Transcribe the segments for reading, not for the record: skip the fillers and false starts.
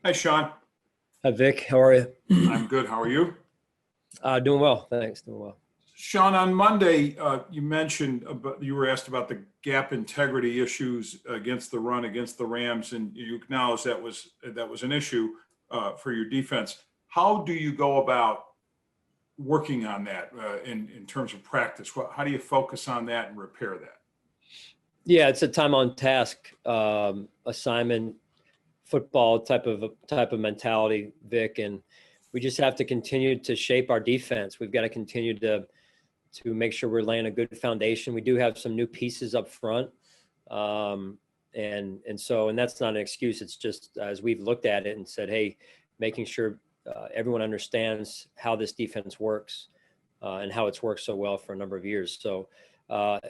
Hi, Sean. Hi, Vic. How are you? I'm good. How are you? Doing well. Thanks. Doing well. Sean, on Monday, you mentioned you were asked about the gap integrity issues against the run against the Rams, and you acknowledged that was an issue for your defense. How do you go about working on that in terms of practice? How do you focus on that and repair that? Yeah, it's a time on task assignment, football type of mentality, Vic, and we just have to continue to shape our defense. We've got to continue to make sure we're laying a good foundation. We do have some new pieces up front, and that's not an excuse. It's just as we've looked at it and said, hey, making sure everyone understands how this defense works and how it's worked so well for a number of years. So,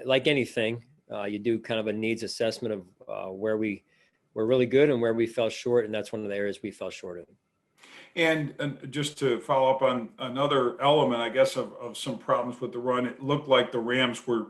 like anything, you do kind of a needs assessment of where we're really good and where we fell short, and that's one of the areas we fell short in. And just to follow up on another element, I guess, of some problems with the run, it looked like the Rams were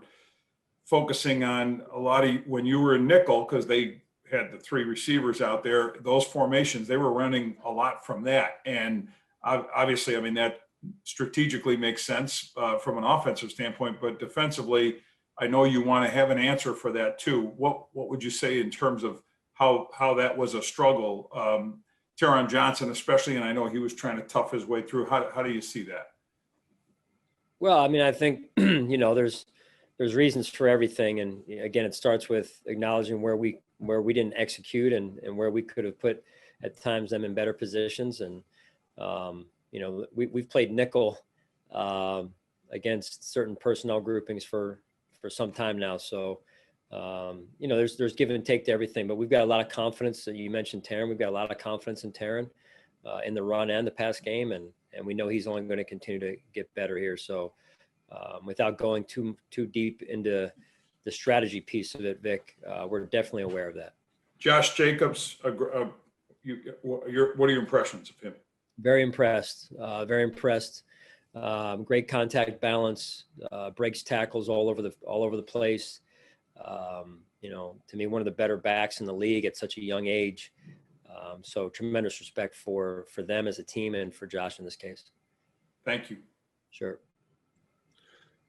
focusing on a lot of when you were in nickel, because they had the three receivers out there, those formations, they were running a lot from that. And obviously, I mean, that strategically makes sense from an offensive standpoint, but defensively, I know you want to have an answer for that too. What would you say in terms of how that was a struggle? Taron Johnson, especially, and I know he was trying to tough his way through. How do you see that? Well, I mean, I think there's reasons for everything, and again, it starts with acknowledging where we didn't execute and where we could have put at times them in better positions. And we've played nickel against certain personnel groupings for some time now, so. There's give and take to everything, but we've got a lot of confidence. You mentioned Taron. We've got a lot of confidence in Taron in the run and the pass game, and we know he's only going to continue to get better here. So without going too deep into the strategy piece of it, Vic, we're definitely aware of that. Josh Jacobs, what are your impressions of him? Very impressed. Very impressed. Great contact balance, breaks tackles all over the place. To me, one of the better backs in the league at such a young age. So tremendous respect for them as a team and for Josh in this case. Thank you. Sure.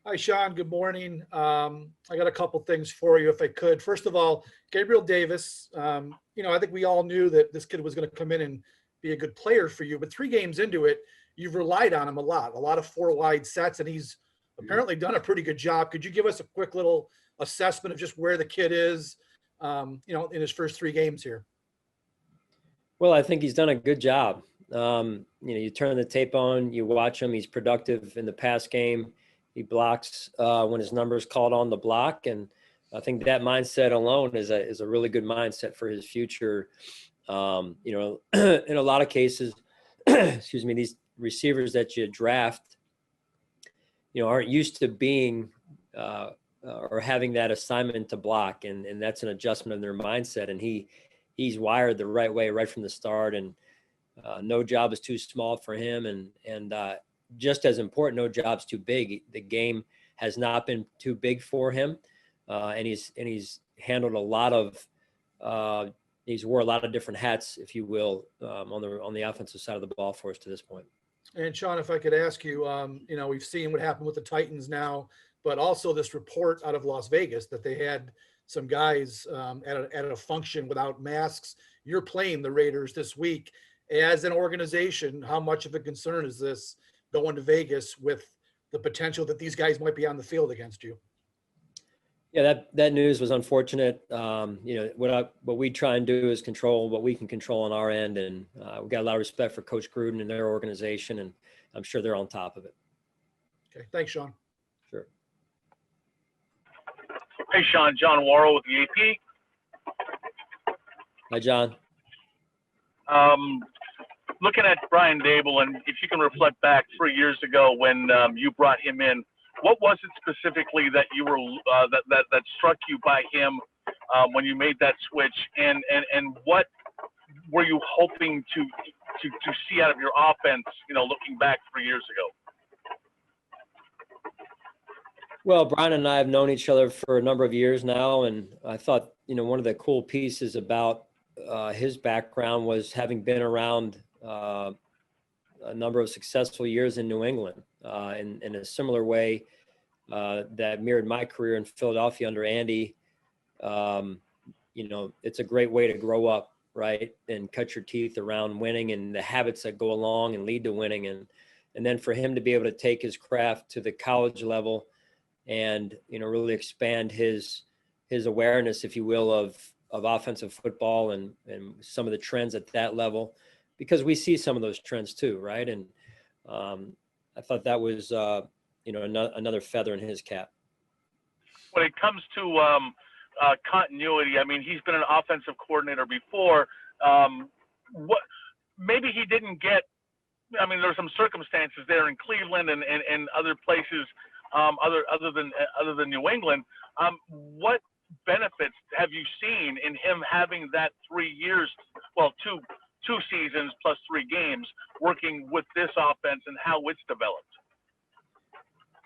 Hi, Sean. Good morning. I got a couple things for you, if I could. First of all, Gabriel Davis, I think we all knew that this kid was going to come in and be a good player for you, but 3 games into it, you've relied on him a lot of 4 wide sets, and he's apparently done a pretty good job. Could you give us a quick little assessment of just where the kid is, in his first 3 games here? Well, I think he's done a good job. You turn the tape on, you watch him. He's productive in the pass game. He blocks when his number is called on the block, and I think that mindset alone is a really good mindset for his future. In a lot of cases, excuse me, these receivers that you draft, aren't used to being or having that assignment to block, and that's an adjustment of their mindset. And he's wired the right way right from the start, and no job is too small for him, and just as important, no job's too big. The game has not been too big for him, and he's handled a lot of he's wore a lot of different hats, if you will, on the offensive side of the ball for us to this point. And Sean, if I could ask you, we've seen what happened with the Titans now, but also this report out of Las Vegas that they had some guys at a function without masks. You're playing the Raiders this week. As an organization, how much of a concern is this going to Vegas with the potential that these guys might be on the field against you? Yeah, that news was unfortunate. What we try and do is control what we can control on our end, and we've got a lot of respect for Coach Gruden and their organization, and I'm sure they're on top of it. Okay, thanks, Sean. Sure. Hey, Sean, John Worrell with the AP. Hi, John. Looking at Brian Dable, and if you can reflect back 3 years ago when you brought him in, what was it specifically that you were that struck you by him when you made that switch, and what were you hoping to see out of your offense, looking back 3 years ago? Well, Brian and I have known each other for a number of years now, and I thought, one of the cool pieces about his background was having been around a number of successful years in New England in a similar way that mirrored my career in Philadelphia under Andy. It's a great way to grow up, right? And cut your teeth around winning and the habits that go along and lead to winning. And then for him to be able to take his craft to the college level and, really expand his awareness, if you will, of offensive football and some of the trends at that level, because we see some of those trends too, right? And I thought that was, another feather in his cap. When it comes to continuity, I mean, he's been an offensive coordinator before. Maybe he didn't get. I mean, there's some circumstances there in Cleveland and other places, other than New England. What benefits have you seen in him having that 3 years? Well, two seasons plus 3 games working with this offense and how it's developed.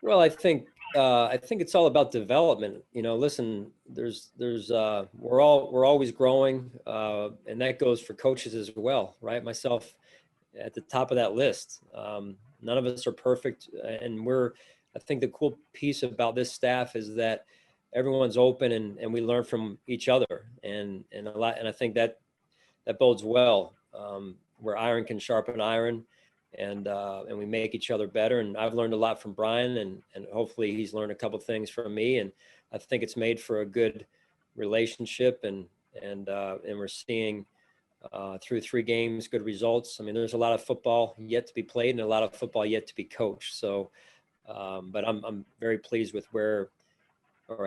Well, I think it's all about development. Listen, we're always growing, and that goes for coaches as well, right? Myself at the top of that list. None of us are perfect, and I think the cool piece about this staff is that everyone's open and we learn from each other, and I think that bodes well, where iron can sharpen iron. And we make each other better. And I've learned a lot from Brian, and hopefully he's learned a couple of things from me. And I think it's made for a good relationship. And we're seeing through 3 games good results. I mean, there's a lot of football yet to be played and a lot of football yet to be coached. So, but I'm very pleased with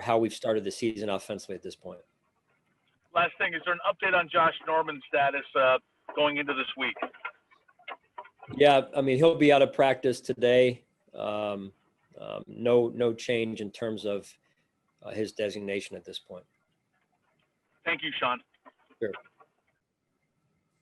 how we've started the season offensively at this point. Last thing, is there an update on Josh Norman's status going into this week? Yeah, I mean, he'll be out of practice today. No change in terms of his designation at this point. Thank you, Sean. Sure.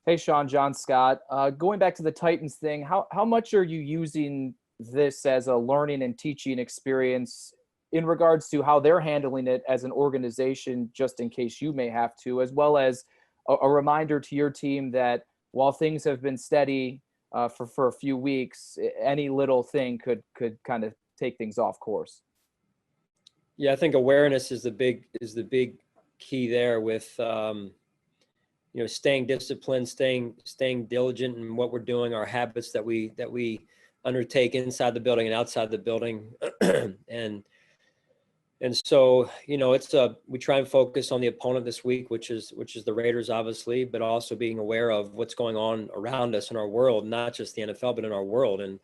Hey, Sean, John Scott. Going back to the Titans thing, how much are you using this as a learning and teaching experience in regards to how they're handling it as an organization, just in case you may have to, as well as a reminder to your team that while things have been steady for a few weeks, any little thing could kind of take things off course? Yeah, I think awareness is the big key there with staying disciplined, staying diligent in what we're doing, our habits that we undertake inside the building and outside the building. And so, we try and focus on the opponent this week, which is the Raiders, obviously, but also being aware of what's going on around us in our world, not just the NFL, but in our world. And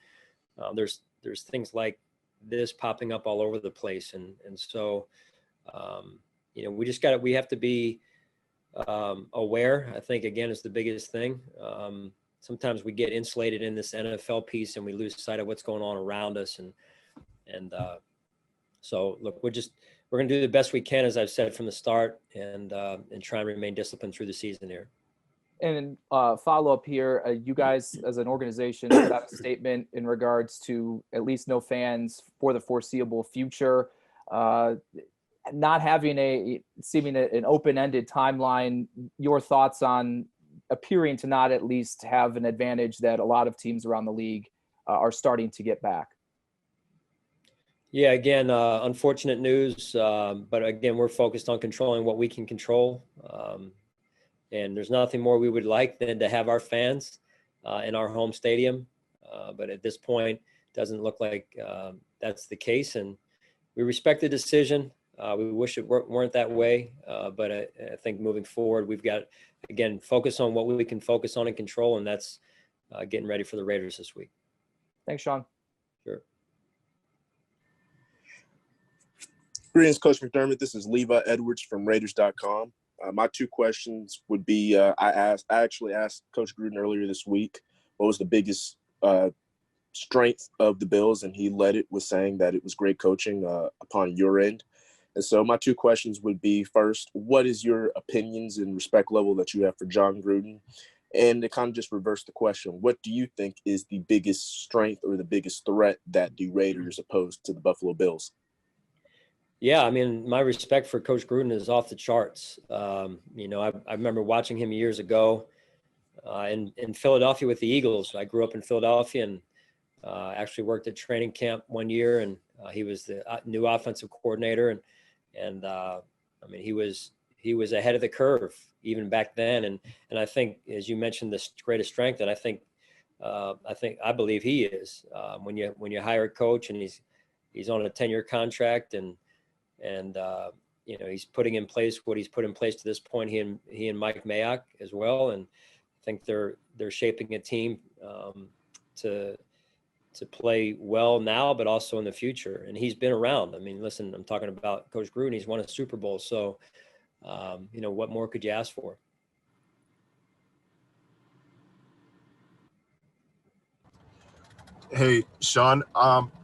there's things like this popping up all over the place. And so, we have to be aware. I think, again, is the biggest thing. Sometimes we get insulated in this NFL piece and we lose sight of what's going on around us. So look, we're going to do the best we can, as I've said from the start, and try and remain disciplined through the season here. And follow up here, you guys as an organization put out a statement in regards to at least no fans for the foreseeable future. Not having an open-ended timeline, your thoughts on appearing to not at least have an advantage that a lot of teams around the league are starting to get back? Yeah, again, unfortunate news, but again, we're focused on controlling what we can control. And there's nothing more we would like than to have our fans in our home stadium. But at this point, it doesn't look like that's the case. And we respect the decision. We wish it weren't that way. But I think moving forward, we've got, again, focus on what we can focus on and control. And that's getting ready for the Raiders this week. Thanks, Sean. Sure. Greetings, Coach McDermott. This is Levi Edwards from Raiders.com. My 2 questions would be, I actually asked Coach Gruden earlier this week, what was the biggest strength of the Bills, and he led it with saying that it was great coaching upon your end. And so my 2 questions would be, first, what is your opinions and respect level that you have for Jon Gruden? And to kind of just reverse the question, what do you think is the biggest strength or the biggest threat that the Raiders pose to the Buffalo Bills? Yeah, I mean, my respect for Coach Gruden is off the charts. You know, I remember watching him years ago in Philadelphia with the Eagles. I grew up in Philadelphia and actually worked at training camp one year, and he was the new offensive coordinator, and I mean, he was ahead of the curve even back then. And I think, as you mentioned, the greatest strength, and I believe he is when you hire a coach and he's on a 10-year contract and you know, he's putting in place what he's put in place to this point. He and Mike Mayock as well, and I think they're shaping a team to play well now, but also in the future. And he's been around. I mean, listen, I'm talking about Coach Gruden. He's won a Super Bowl, so you know, what more could you ask for? Hey, Sean,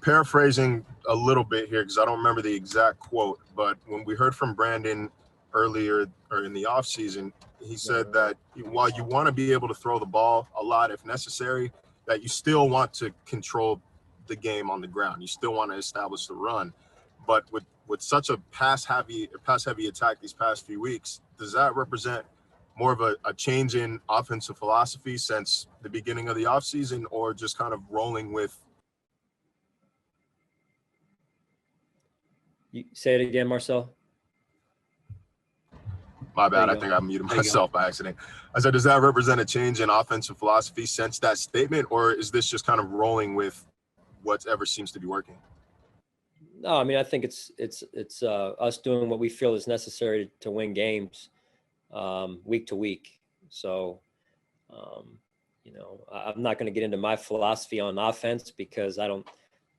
paraphrasing a little bit here because I don't remember the exact quote, but when we heard from Brandon earlier or in the offseason, he said that while you want to be able to throw the ball a lot if necessary, that you still want to control the game on the ground. You still want to establish the run. But with such a pass heavy attack these past few weeks, does that represent more of a change in offensive philosophy since the beginning of the offseason, or just kind of rolling with? You say it again, Marcel. My bad. There I you think I muted myself by accident. I said, does that represent a change in offensive philosophy since that statement, or is this just kind of rolling with whatever seems to be working? No, I mean, I think it's us doing what we feel is necessary to win games week to week. So, you know, I'm not going to get into my philosophy on offense because I don't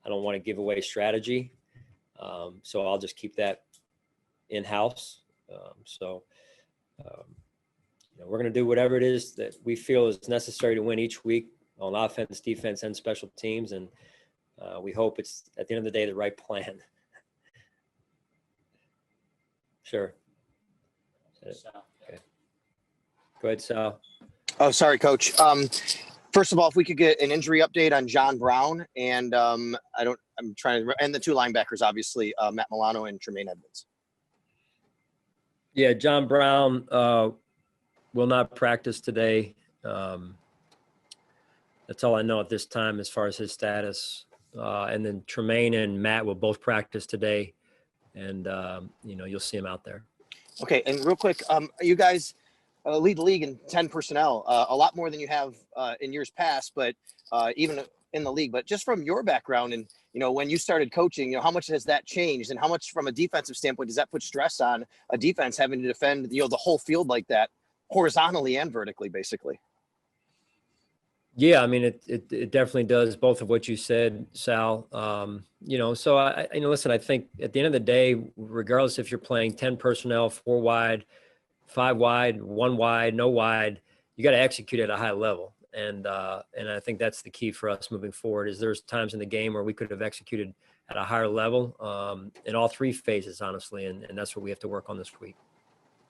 want to give away strategy. So I'll just keep that in house. You know, we're going to do whatever it is that we feel is necessary to win each week on offense, defense, and special teams, and we hope it's at the end of the day the right plan. Sure. Okay. Go ahead, Sal. Oh, sorry, Coach. First of all, if we could get an injury update on John Brown and and the two linebackers, obviously, Matt Milano and Tremaine Edmonds. Yeah, John Brown will not practice today. That's all I know at this time as far as his status. And then Tremaine and Matt will both practice today, and you know, you'll see him out there. Okay, and real quick, you guys lead the league in 10 personnel, a lot more than you have in years past, but even in the league. But just from your background and, you know, when you started coaching, you know, how much has that changed, and how much from a defensive standpoint does that put stress on a defense having to defend, you know, the whole field like that, horizontally and vertically, basically? Yeah, I mean, it definitely does both of what you said, Sal. You know, so you know, listen, I think at the end of the day, regardless if you're playing 10 personnel, 4 wide, 5 wide, 1 wide, no wide, you got to execute at a high level. And I think that's the key for us moving forward. Is there's times in the game where we could have executed at a higher level in all 3 phases, honestly, and that's what we have to work on this week.